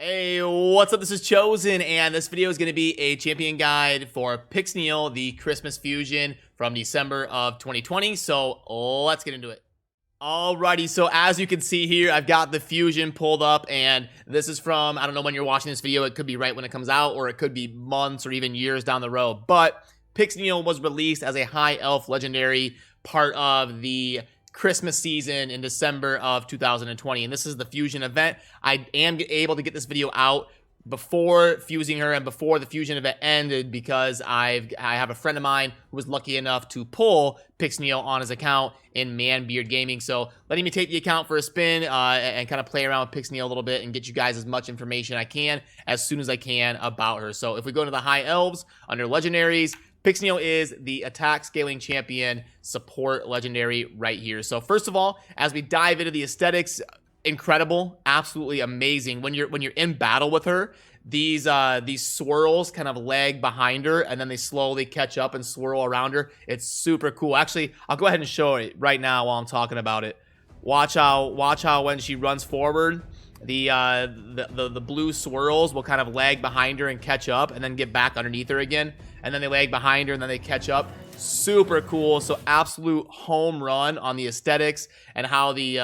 Hey, what's up? This is Chosen, and this video is going to be a champion guide for Pyxniel, the Christmas fusion from December of 2020. So let's get into it. Alrighty, so as you can see here, I've got the fusion pulled up, and this is from, I don't know when you're watching this video, it could be right when it comes out, or it could be months or even years down the road, but Pyxniel was released as a high elf legendary part of the Christmas season in December of 2020, and this is the fusion event. I am able to get this video out before fusing her and before the fusion event ended because I have a friend of mine who was lucky enough to pull Pyxniel on his account in Manbeard Gaming. So letting me take the account for a spin and kind of play around with Pyxniel a little bit and get you guys as much information I can as soon as I can about her. So if we go to the high elves under legendaries, Pyxniel is the attack scaling champion support legendary right here. So first of all, as we dive into the aesthetics, incredible, absolutely amazing. When you're in battle with her, these swirls kind of lag behind her and then they slowly catch up and swirl around her. It's super cool. Actually, I'll go ahead and show it right now while I'm talking about it. Watch how when she runs forward, the blue swirls will kind of lag behind her and catch up and then get back underneath her again, and then they lag behind her and then they catch up. Super cool. So absolute home run on the aesthetics and how the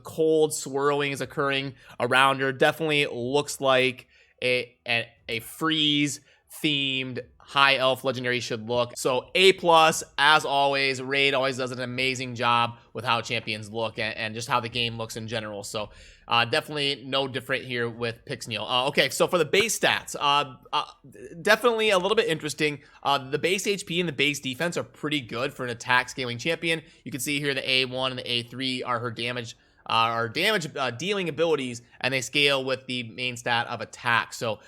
cold swirling is occurring around her. Definitely looks like a freeze themed high elf legendary should look. So A+, as always. Raid always does an amazing job with how champions look and just how the game looks in general. So definitely no different here with Pyxniel. Okay, so for the base stats, definitely a little bit interesting. The base HP and the base defense are pretty good for an attack scaling champion. You can see here the A1 and the A3 are her damage dealing abilities, and they scale with the main stat of attack. So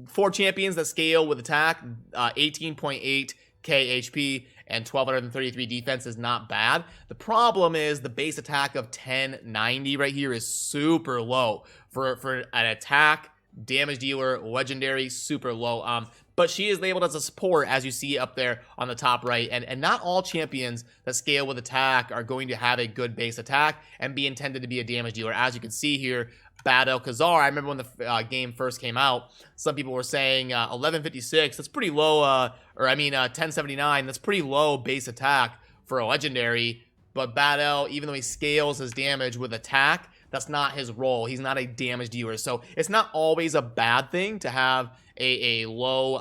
for champions that scale with attack, 18.8k HP and 1233 defense is not bad. The problem is the base attack of 1090 right here is super low for an attack damage dealer legendary, super low. But she is labeled as a support, as you see up there on the top right, and not all champions that scale with attack are going to have a good base attack and be intended to be a damage dealer. As you can see here, Bad El Khazar, I remember when the game first came out, some people were saying 1156, that's pretty low, 1079, that's pretty low base attack for a legendary, but Bad El, even though he scales his damage with attack, that's not his role. He's not a damage dealer, so it's not always a bad thing to have a low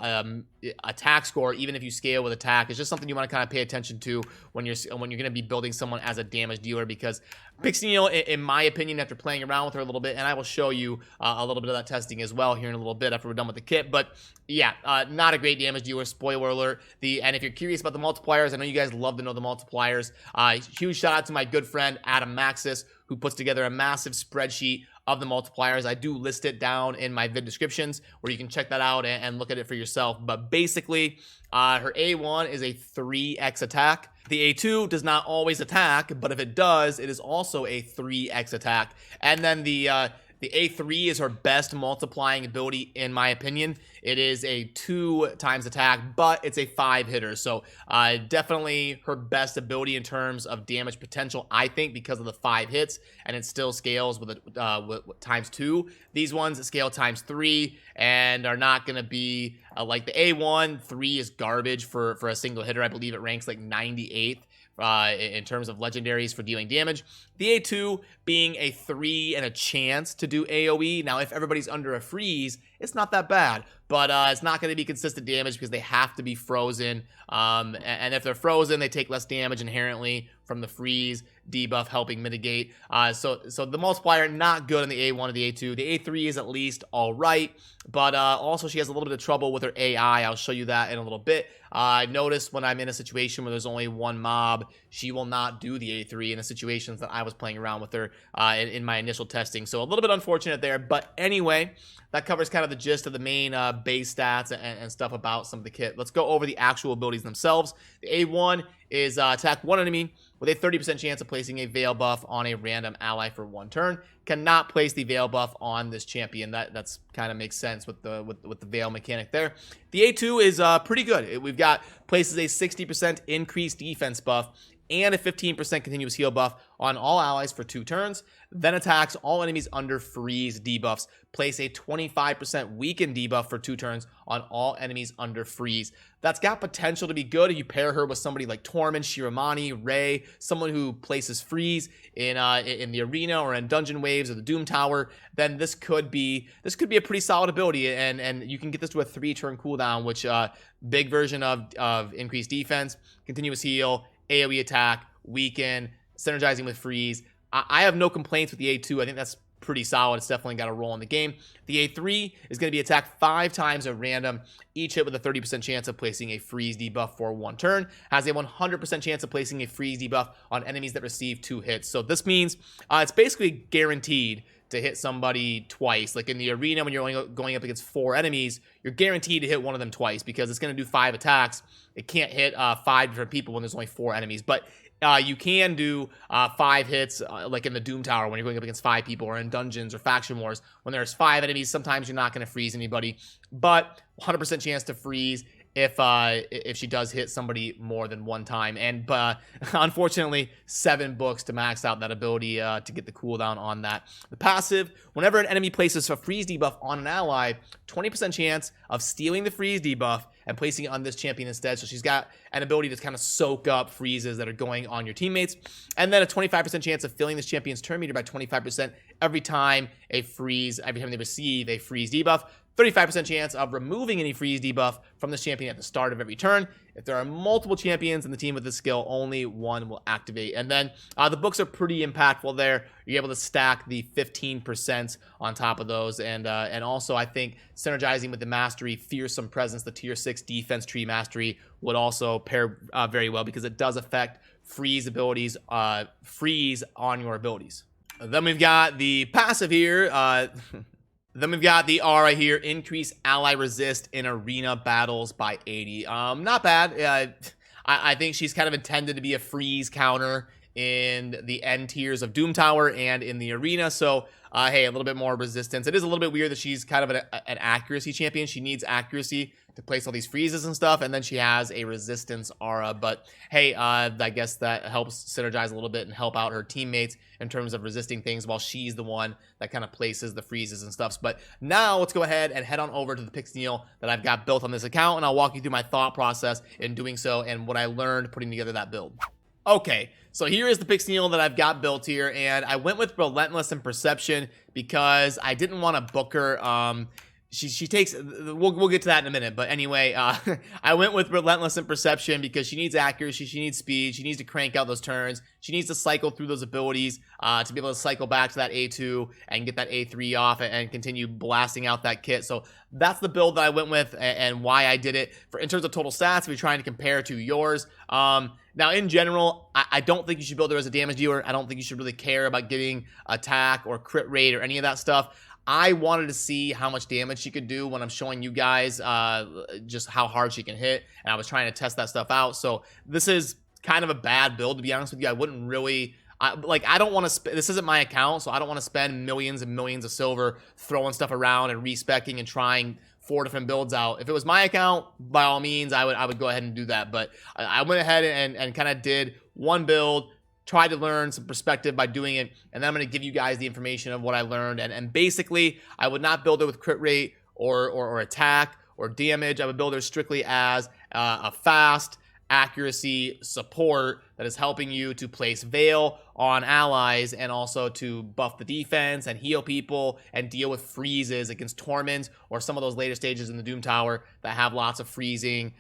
attack score, even if you scale with attack. It's just something you want to kind of pay attention to when you're going to be building someone as a damage dealer, because Pyxniel, in my opinion, after playing around with her a little bit, and I will show you a little bit of that testing as well here in a little bit after we're done with the kit, but yeah, not a great damage dealer, spoiler alert. And if you're curious about the multipliers, I know you guys love to know the multipliers. Huge shout out to my good friend Adam Maxis, who puts together a massive spreadsheet of the multipliers. I do list it down in my vid descriptions where you can check that out and look at it for yourself. But basically, her A1 is a 3x attack. The A2 does not always attack, but if it does, it is also a 3x attack. And then the A3 is her best multiplying ability, in my opinion. It is a 2 times attack, but it's a 5 hitter. So definitely her best ability in terms of damage potential, I think, because of the 5 hits, and it still scales with times 2. These ones scale times 3 and are not going to be like the A1. 3 is garbage for a single hitter. I believe it ranks like 98th. In terms of legendaries for dealing damage. The A2 being a 3 and a chance to do AoE. Now, if everybody's under a freeze, it's not that bad, but it's not going to be consistent damage because they have to be frozen. And if they're frozen, they take less damage inherently from the freeze debuff helping mitigate. So the multiplier, not good on the A1 or the A2. The A3 is at least all right, but also she has a little bit of trouble with her AI. I'll show you that in a little bit. I noticed when I'm in a situation where there's only one mob, she will not do the A3 in the situations that I was playing around with her in my initial testing. So a little bit unfortunate there, but anyway, that covers kind of the gist of the main base stats and stuff about some of the kit. Let's go over the actual abilities themselves. The A1 is attack one enemy with a 30% chance of placing a Veil buff on a random ally for 1 turn. Cannot place the Veil buff on this champion. That's kind of makes sense with the Veil mechanic there. The A2 is pretty good. We've got places a 60% increased defense buff and a 15% continuous heal buff on all allies for 2 turns, then attacks all enemies under freeze debuffs. Place a 25% weaken debuff for 2 turns on all enemies under freeze. That's got potential to be good if you pair her with somebody like Tormund, Shiramani, Ray, someone who places freeze in the arena or in dungeon waves or the Doom Tower. Then this could be a pretty solid ability, and you can get this to a 3-turn cooldown, which big version of increased defense, continuous heal, AoE attack, weaken, synergizing with freeze. I have no complaints with the A2. I think that's pretty solid. It's definitely got a role in the game. The A3 is going to be attacked 5 times at random, each hit with a 30% chance of placing a freeze debuff for 1 turn. Has a 100% chance of placing a freeze debuff on enemies that receive 2 hits. So this means it's basically guaranteed to hit somebody twice. Like in the arena, when you're only going up against 4 enemies, you're guaranteed to hit one of them twice because it's going to do 5 attacks. It can't hit 5 different people when there's only 4 enemies. But you can do 5 hits like in the Doom Tower when you're going up against 5 people, or in dungeons or faction wars. When there's 5 enemies, sometimes you're not going to freeze anybody, but 100% chance to freeze if she does hit somebody more than 1 time. And unfortunately, 7 books to max out that ability to get the cooldown on that. The passive, whenever an enemy places a freeze debuff on an ally, 20% chance of stealing the freeze debuff and placing it on this champion instead. So she's got an ability to kind of soak up freezes that are going on your teammates. And then a 25% chance of filling this champion's turn meter by 25% every time they receive a freeze debuff. 35% chance of removing any freeze debuff from this champion at the start of every turn. If there are multiple champions in the team with this skill, only 1 will activate. And then the books are pretty impactful there. You're able to stack the 15% on top of those. And also, I think synergizing with the Mastery Fearsome Presence, the tier 6 defense tree Mastery, would also pair very well because it does affect freeze abilities, freeze on your abilities. Then we've got the passive here. Then we've got the R right here, increase ally resist in arena battles by 80. Not bad. I think she's kind of intended to be a freeze counter in the end tiers of Doom Tower and in the arena. So, hey, a little bit more resistance. It is a little bit weird that she's kind of an accuracy champion. She needs accuracy to place all these freezes and stuff, and then she has a resistance aura. But hey, I guess that helps synergize a little bit and help out her teammates in terms of resisting things while she's the one that kind of places the freezes and stuff. But now let's go ahead and head on over to the Pyxniel that I've got built on this account, and I'll walk you through my thought process in doing so and what I learned putting together that build. Okay, so here is the Pyxniel that I've got built here, and I went with Relentless and Perception because I didn't want to book her. She takes, we'll get to that in a minute, but anyway, I went with Relentless and Perception because she needs accuracy, she needs speed, she needs to crank out those turns, she needs to cycle through those abilities to be able to cycle back to that A2 and get that A3 off and continue blasting out that kit. So that's the build that I went with and why I did it. In terms of total stats, if you're trying to compare to yours, now, in general, I don't think you should build her as a damage dealer. I don't think you should really care about getting attack or crit rate or any of that stuff. I wanted to see how much damage she could do when I'm showing you guys just how hard she can hit, and I was trying to test that stuff out. So this is kind of a bad build, to be honest with you. I wouldn't really... I don't want to this isn't my account, so I don't want to spend millions and millions of silver throwing stuff around and respecking and trying 4 different builds out. If it was my account, by all means, I would go ahead and do that. But I went ahead and kind of did one build, tried to learn some perspective by doing it, and then I'm going to give you guys the information of what I learned. And basically, I would not build it with crit rate or attack or damage. I would build her strictly as a fast accuracy support that is helping you to place Veil on allies and also to buff the defense and heal people and deal with freezes against Tormund or some of those later stages in the Doom Tower that have lots of freezing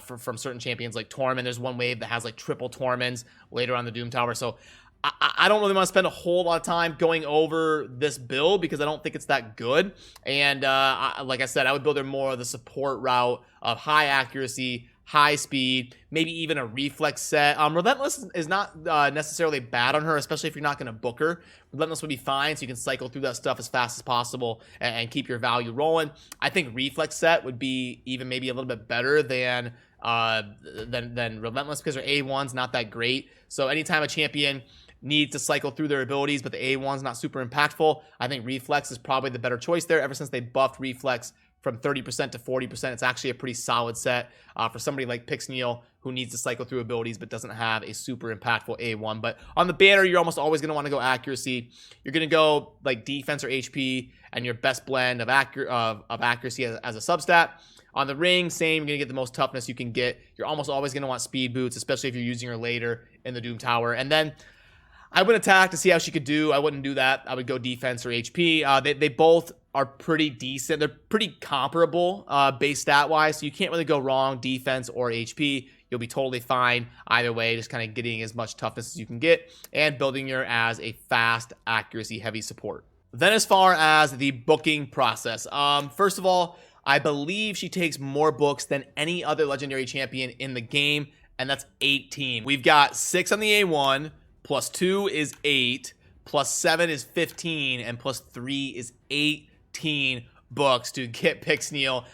from certain champions like Tormund. There's one wave that has like triple Tormunds later on the Doom Tower. So I don't really want to spend a whole lot of time going over this build because I don't think it's that good. And like I said, I would build her more of the support route of high accuracy, high speed, maybe even a reflex set. Relentless is not necessarily bad on her, especially if you're not going to book her. Relentless would be fine, so you can cycle through that stuff as fast as possible and keep your value rolling. I think reflex set would be even maybe a little bit better than Relentless because her A1's not that great. So anytime a champion needs to cycle through their abilities, but the A1's not super impactful, I think reflex is probably the better choice there ever since they buffed reflex from 30% to 40%. It's actually a pretty solid set for somebody like Pyxniel who needs to cycle through abilities but doesn't have a super impactful A1. But on the banner, you're almost always going to want to go accuracy. You're going to go like defense or HP and your best blend of accuracy as a substat. On the ring, same. You're going to get the most toughness you can get. You're almost always going to want speed boots, especially if you're using her later in the Doom Tower. And then I would attack to see how she could do. I wouldn't do that. I would go defense or HP. They both are pretty decent. They're pretty comparable base stat-wise, so you can't really go wrong defense or HP. You'll be totally fine either way, just kind of getting as much toughness as you can get and building her as a fast, accuracy-heavy support. Then as far as the booking process, first of all, I believe she takes more books than any other legendary champion in the game, and that's 18. We've got 6 on the A1, plus 2 is 8, plus 7 is 15, and plus 3 is 18 books to get Pyxniel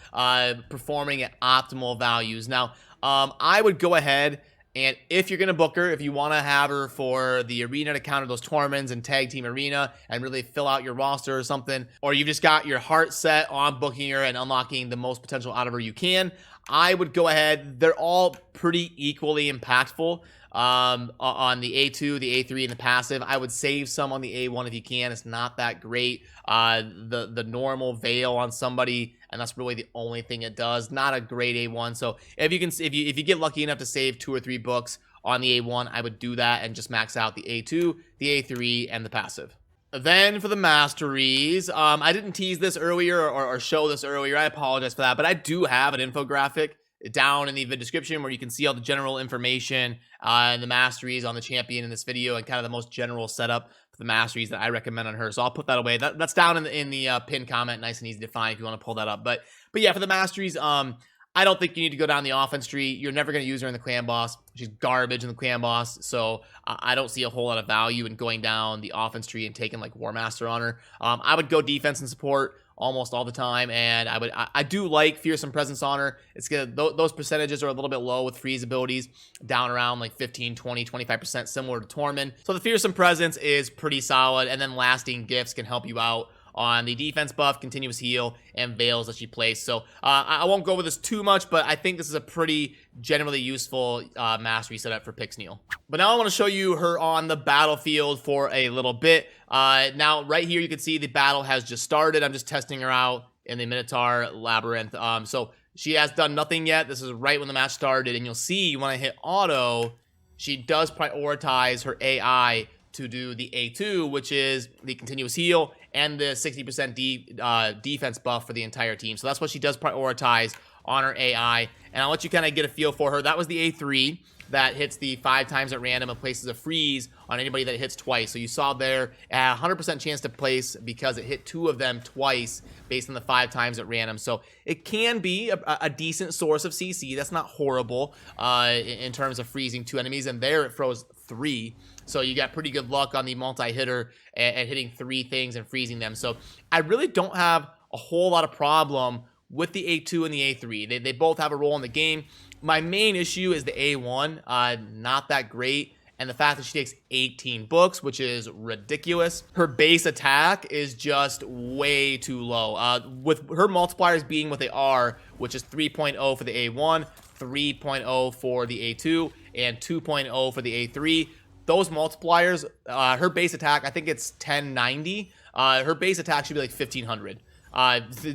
performing at optimal values. Now, I would go ahead and if you're going to book her, if you want to have her for the arena to counter those tournaments and tag team arena and really fill out your roster or something, or you've just got your heart set on booking her and unlocking the most potential out of her you can, I would go ahead. They're all pretty equally impactful on the A2, the A3, and the passive. I would save some on the A1 if you can. It's not that great. The normal veil on somebody, and that's really the only thing it does. Not a great A1. So if you get lucky enough to save 2 or 3 books on the A1, I would do that and just max out the A2, the A3, and the passive. Then for the Masteries, I didn't tease this earlier or show this earlier. I apologize for that, but I do have an infographic down in the description where you can see all the general information and the Masteries on the champion in this video and kind of the most general setup for the Masteries that I recommend on her. So I'll put that away. That's down in the pinned comment, nice and easy to find if you want to pull that up. But yeah, for the Masteries, I don't think you need to go down the offense tree. You're never going to use her in the clan boss. She's garbage in the clan boss, so I don't see a whole lot of value in going down the offense tree and taking like War Master on her. I would go defense and support almost all the time, and I do like Fearsome Presence on her. It's good. Those percentages are a little bit low with freeze abilities, down around like 15, 20, 25%, similar to Tormund. So the Fearsome Presence is pretty solid, and then Lasting Gifts can help you out on the defense buff, continuous heal, and veils that she plays. So I won't go over this too much, but I think this is a pretty generally useful mastery setup for Pyxniel. But now I want to show you her on the battlefield for a little bit. Now, right here, you can see the battle has just started. I'm just testing her out in the Minotaur Labyrinth. So she has done nothing yet. This is right when the match started, and you'll see when I hit auto, she does prioritize her AI to do the A2, which is the continuous heal and the 60% defense buff for the entire team. So that's what she does prioritize on her AI. And I'll let you kind of get a feel for her. That was the A3 that hits the 5 times at random and places a freeze on anybody that hits twice. So you saw there a 100% chance to place because it hit 2 of them twice based on the 5 times at random. So it can be a decent source of CC. That's not horrible in terms of freezing 2 enemies. And there it froze 3. So you got pretty good luck on the multi-hitter and hitting 3 things and freezing them. So I really don't have a whole lot of problem with the A2 and the A3. They both have a role in the game. My main issue is the A1, not that great. And the fact that she takes 18 books, which is ridiculous. Her base attack is just way too low. With her multipliers being what they are, which is 3.0 for the A1, 3.0 for the A2, and 2.0 for the A3. Those multipliers, her base attack, I think it's 1090. Her base attack should be like 1500.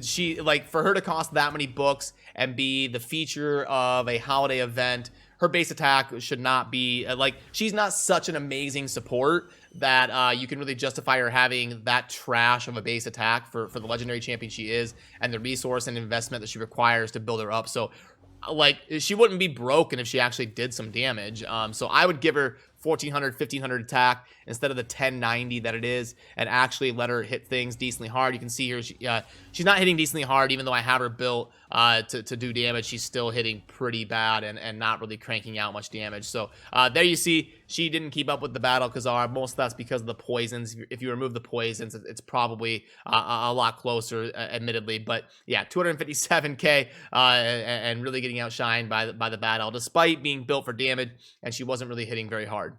She, like, for her to cost that many books and be the feature of a holiday event, her base attack should not be like, she's not such an amazing support that you can really justify her having that trash of a base attack for the legendary champion she is and the resource and investment that she requires to build her up. So like, she wouldn't be broken if she actually did some damage. So I would give her 1400, 1500 attack instead of the 1090 that it is, and actually let her hit things decently hard. You can see here, she's not hitting decently hard, even though I have her built to do damage. She's still hitting pretty bad and not really cranking out much damage. So there you see, she didn't keep up with the battle because most of that's because of the poisons. If you remove the poisons, it's probably a lot closer, admittedly. But yeah, 257k and really getting outshined by the battle, despite being built for damage, and she wasn't really hitting very hard.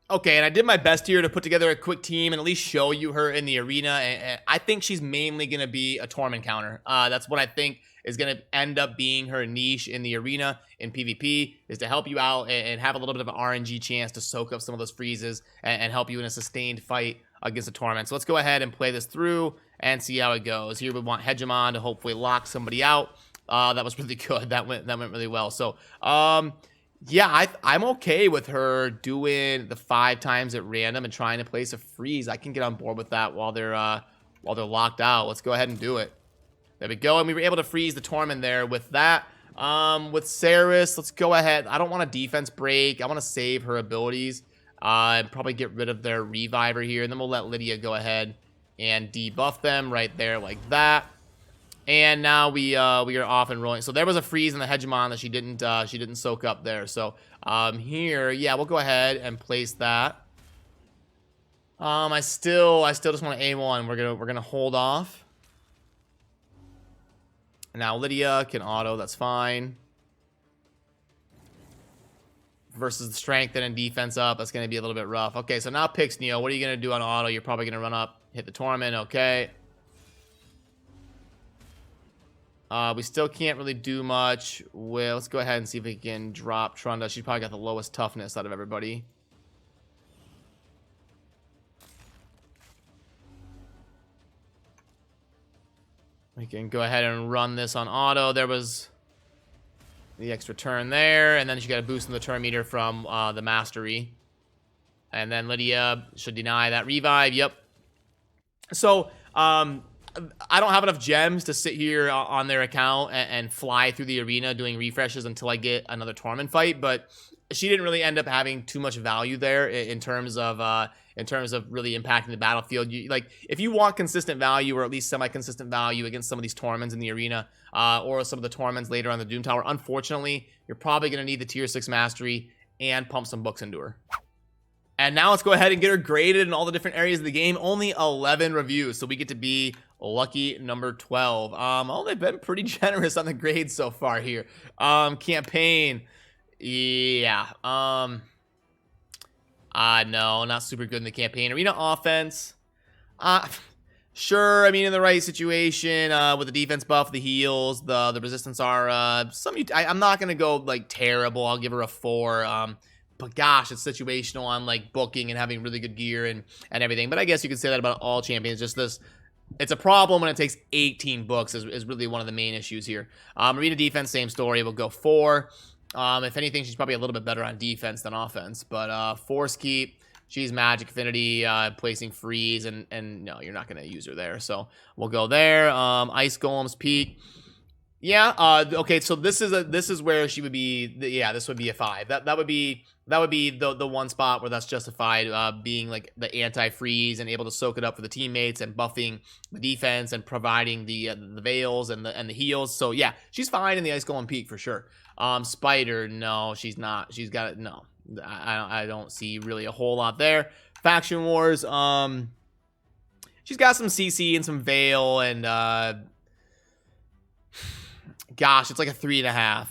Okay, and I did my best here to put together a quick team and at least show you her in the arena. And I think she's mainly going to be a torment counter. That's what I think is going to end up being her niche in the arena in PvP, is to help you out and have a little bit of an RNG chance to soak up some of those freezes and help you in a sustained fight against a torment. So let's go ahead and play this through and see how it goes. Here we want Hegemon to hopefully lock somebody out. That was really good. That went really well. So, yeah, I'm okay with her doing the 5 times at random and trying to place a freeze. I can get on board with that while they're locked out. Let's go ahead and do it. There we go, and we were able to freeze the Torment there with that. With Saris, let's go ahead. I don't want a defense break. I want to save her abilities. And probably get rid of their Reviver here, and then we'll let Lydia go ahead and debuff them right there like that. And now we are off and rolling. So there was a freeze in the Hegemon that she didn't soak up there. So here, yeah, we'll go ahead and place that. I still just want to A1. We're gonna hold off. Now Lydia can auto. That's fine. Versus the strength and defense up, that's gonna be a little bit rough. Okay, so now Pyxniel, what are you gonna do on auto? You're probably gonna run up, hit the Torment. Okay. We still can't really do much. Well, let's go ahead and see if we can drop Trunda. She's probably got the lowest toughness out of everybody. We can go ahead and run this on auto. There was the extra turn there, and then she got a boost in the turn meter from the Mastery. And then Lydia should deny that revive. Yep. So, I don't have enough gems to sit here on their account and fly through the arena doing refreshes until I get another Torment fight, but she didn't really end up having too much value there in terms of really impacting the battlefield. Like, if you want consistent value, or at least semi-consistent value against some of these Torments in the arena, or some of the Torments later on the Doom Tower, unfortunately, you're probably going to need the tier 6 Mastery and pump some books into her. And now let's go ahead and get her graded in all the different areas of the game. Only 11 reviews, so we get to be lucky number 12. Oh, they've been pretty generous on the grades so far here. Campaign, yeah. No, not super good in the campaign. Arena offense, sure. I mean, in the right situation, with the defense buff, the heals, the resistance are I'm not gonna go like terrible. I'll give her a 4. But gosh, it's situational on like booking and having really good gear and everything. But I guess you could say that about all champions. Just this, it's a problem when it takes 18 books is really one of the main issues here. Arena defense, same story. We'll go 4. If anything, she's probably a little bit better on defense than offense. But Force Keep, she's Magic Affinity, placing freeze, and no, you're not going to use her there. So we'll go there. Ice Golem's Peak. Yeah. Okay. So this is where she would be. Yeah, this would be a 5. That would be the one spot where that's justified, being like the anti-freeze and able to soak it up for the teammates and buffing the defense and providing the veils and the heals. So yeah, she's fine in the Ice Golem Peak for sure. Spider, no, she's not. She's got it. No, I don't see really a whole lot there. Faction Wars. She's got some CC and some Veil and gosh, it's like a 3.5.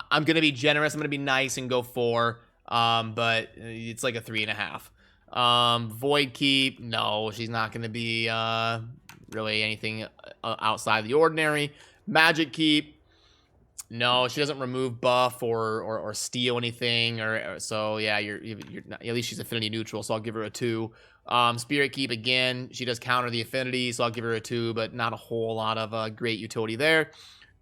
I'm gonna be generous. I'm gonna be nice and go 4. But it's like a 3.5. Void Keep, no, she's not gonna be really anything outside the ordinary. Magic Keep, no, she doesn't remove buff or steal anything, or so yeah, you're not, at least she's affinity neutral, so I'll give her a 2. Spirit Keep, again, she does counter the affinity, so I'll give her a 2, but not a whole lot of great utility there.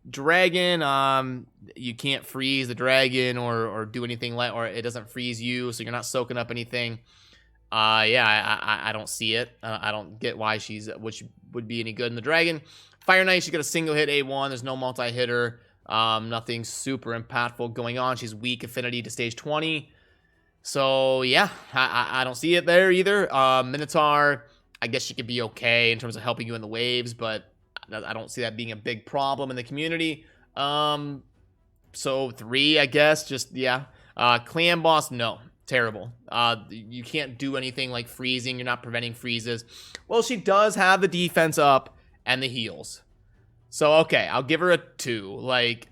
Dragon, you can't freeze the dragon or do anything like, or it doesn't freeze you, so you're not soaking up anything. Yeah, I don't see it. I don't get why she would be any good in the dragon. Fire Knight, she's got a single hit A1. There's no multi-hitter. Nothing super impactful going on. She's weak affinity to stage 20. So yeah, I don't see it there either. Minotaur, I guess she could be okay in terms of helping you in the waves, but I don't see that being a big problem in the community. So 3, I guess. Just, yeah. Clan Boss, no. Terrible. You can't do anything like freezing. You're not preventing freezes. Well, she does have the defense up and the heals. So, okay, I'll give her a 2. Like,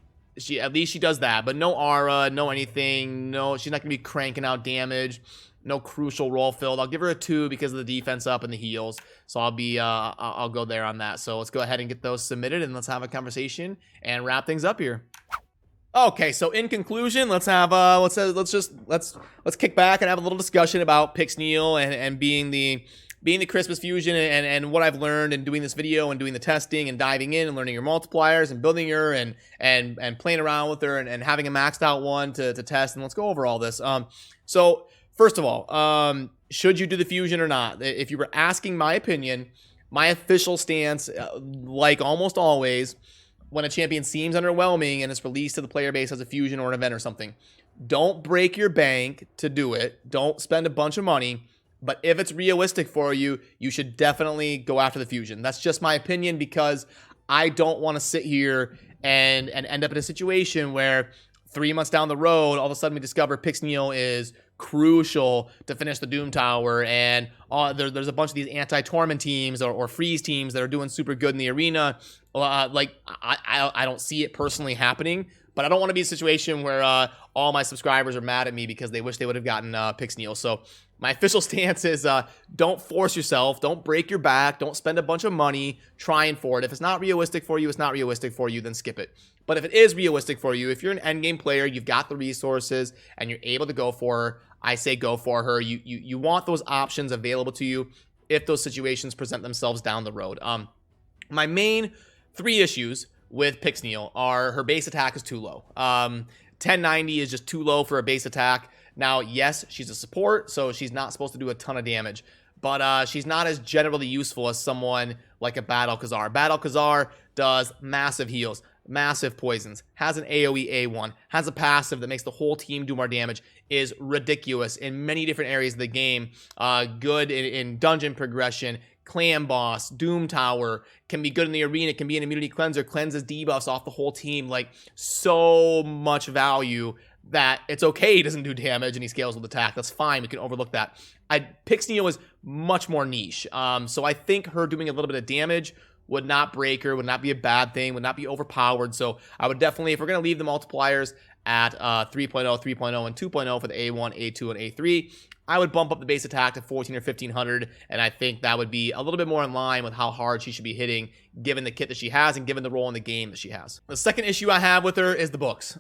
at least she does that, but no aura, no anything. No, she's not gonna be cranking out damage. No crucial role filled. I'll give her a 2 because of the defense up and the heals. So I'll go there on that. So let's go ahead and get those submitted, and let's have a conversation and wrap things up here. Okay, so in conclusion, let's kick back and have a little discussion about Pyxniel and being the Christmas fusion and what I've learned in doing this video and doing the testing and diving in and learning your multipliers and building her and playing around with her and having a maxed out one to test. And let's go over all this. So first of all, should you do the fusion or not? If you were asking my opinion, my official stance, like almost always, when a champion seems underwhelming and it's released to the player base as a fusion or an event or something, don't break your bank to do it. Don't spend a bunch of money. But if it's realistic for you, you should definitely go after the fusion. That's just my opinion, because I don't want to sit here and end up in a situation where 3 months down the road, all of a sudden we discover Pyxniel is crucial to finish the Doom Tower, and there's a bunch of these anti-Torment teams or freeze teams that are doing super good in the arena. Like, I don't see it personally happening, but I don't want to be in a situation where all my subscribers are mad at me because they wish they would have gotten Pyxniel. So my official stance is don't force yourself, don't break your back, don't spend a bunch of money trying for it. If it's not realistic for you, it's not realistic for you, then skip it. But if it is realistic for you, if you're an endgame player, you've got the resources, and you're able to go for her, I say go for her. You want those options available to you if those situations present themselves down the road. My main 3 issues with Pyxniel are her base attack is too low. 1090 is just too low for a base attack. Now, yes, she's a support, so she's not supposed to do a ton of damage, but she's not as generally useful as someone like a Battle Khazar. Battle Khazar does massive heals, massive poisons, has an AoE A1, has a passive that makes the whole team do more damage, is ridiculous in many different areas of the game. Good in dungeon progression, clan boss, Doom Tower, can be good in the arena, can be an immunity cleanser, cleanses debuffs off the whole team. Like, so much value that it's okay he doesn't do damage and he scales with attack. That's fine, we can overlook that. Pyxniel is much more niche. So I think her doing a little bit of damage would not break her, would not be a bad thing, would not be overpowered. So I would definitely, if we're going to leave the multipliers at 3.0, 3.0, and 2.0 for the A1, A2, and A3, I would bump up the base attack to 14 or 1500, and I think that would be a little bit more in line with how hard she should be hitting, given the kit that she has and given the role in the game that she has. The second issue I have with her is the books.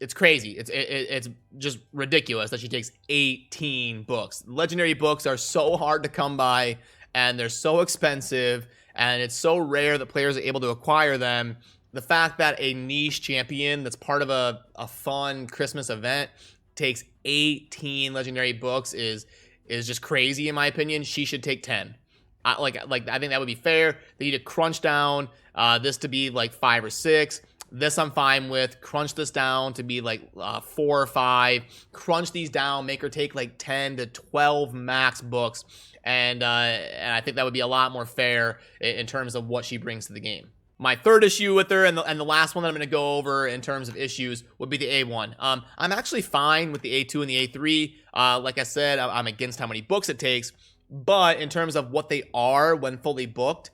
It's crazy. It's just ridiculous that she takes 18 books. Legendary books are so hard to come by, and they're so expensive, and it's so rare that players are able to acquire them. The fact that a niche champion that's part of a fun Christmas event takes 18 legendary books is just crazy, in my opinion. She should take 10. I think that would be fair. They need to crunch down this to be like 5 or 6. This I'm fine with. Crunch this down to be like 4 or 5. Crunch these down. Make her take like 10 to 12 max books. And I think that would be a lot more fair in terms of what she brings to the game. My third issue with her, and the last one that I'm going to go over in terms of issues, would be the A1. I'm actually fine with the A2 and the A3. Like I said, I'm against how many books it takes. But in terms of what they are when fully booked,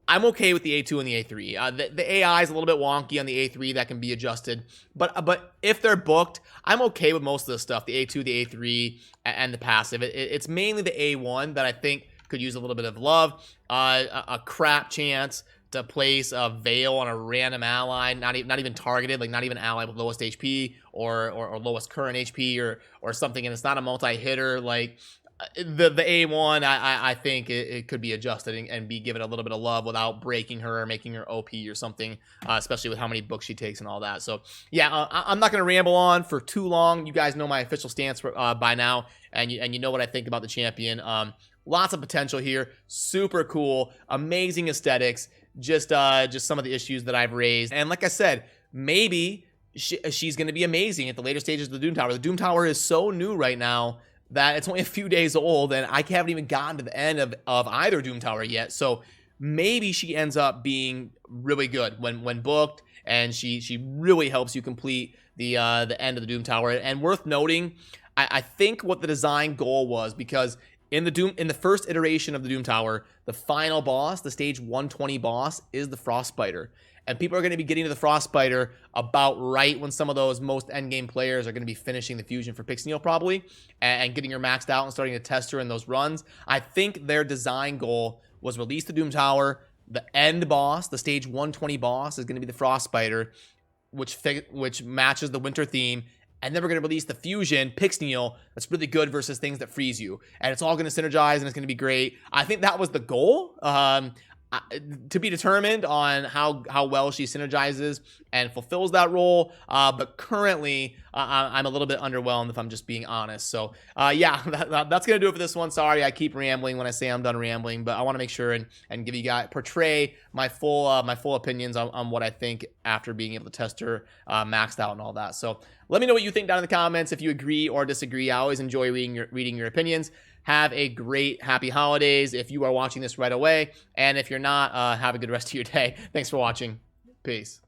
I'm okay with the A2 and the A3. The AI is a little bit wonky on the A3. That can be adjusted. But if they're booked, I'm okay with most of the stuff. The A2, the A3, and the passive. It's mainly the A1 that I think could use a little bit of love. A crap chance to place a Veil on a random ally, not even targeted, like not even ally with lowest HP or lowest current HP or something, and it's not a multi-hitter. Like the A1, I think it could be adjusted and be given a little bit of love without breaking her or making her OP or something, especially with how many books she takes and all that. So yeah, I'm not going to ramble on for too long. You guys know my official stance by now, and you know what I think about the champion. Lots of potential here, super cool, amazing aesthetics. Just some of the issues that I've raised. And like I said, maybe she's going to be amazing at the later stages of the Doom Tower. The Doom Tower is so new right now that it's only a few days old, and I haven't even gotten to the end of either Doom Tower yet. So maybe she ends up being really good when booked, and she really helps you complete the end of the Doom Tower. And worth noting, I think what the design goal was, because in the first iteration of the Doom Tower, the final boss, the stage 120 boss, is the Frost Spider. and people are going to be getting to the Frostbiter about right when some of those most endgame players are going to be finishing the Fusion for Pyxniel probably, and getting her maxed out and starting to test her in those runs. I think their design goal was release the Doom Tower. The end boss, the stage 120 boss, is going to be the Frostbiter, which matches the winter theme. And then we're going to release the Fusion Pyxniel that's really good versus things that freeze you. And it's all going to synergize and it's going to be great. I think that was the goal. To be determined on how well she synergizes and fulfills that role. But currently, I'm a little bit underwhelmed if I'm just being honest. So, yeah, that's going to do it for this one. Sorry, I keep rambling when I say I'm done rambling, but I want to make sure and give you guys, portray my full opinions on what I think after being able to test her maxed out and all that. So let me know what you think down in the comments. If you agree or disagree, I always enjoy reading your opinions. Have a great, happy holidays if you are watching this right away. And if you're not, have a good rest of your day. Thanks for watching. Peace.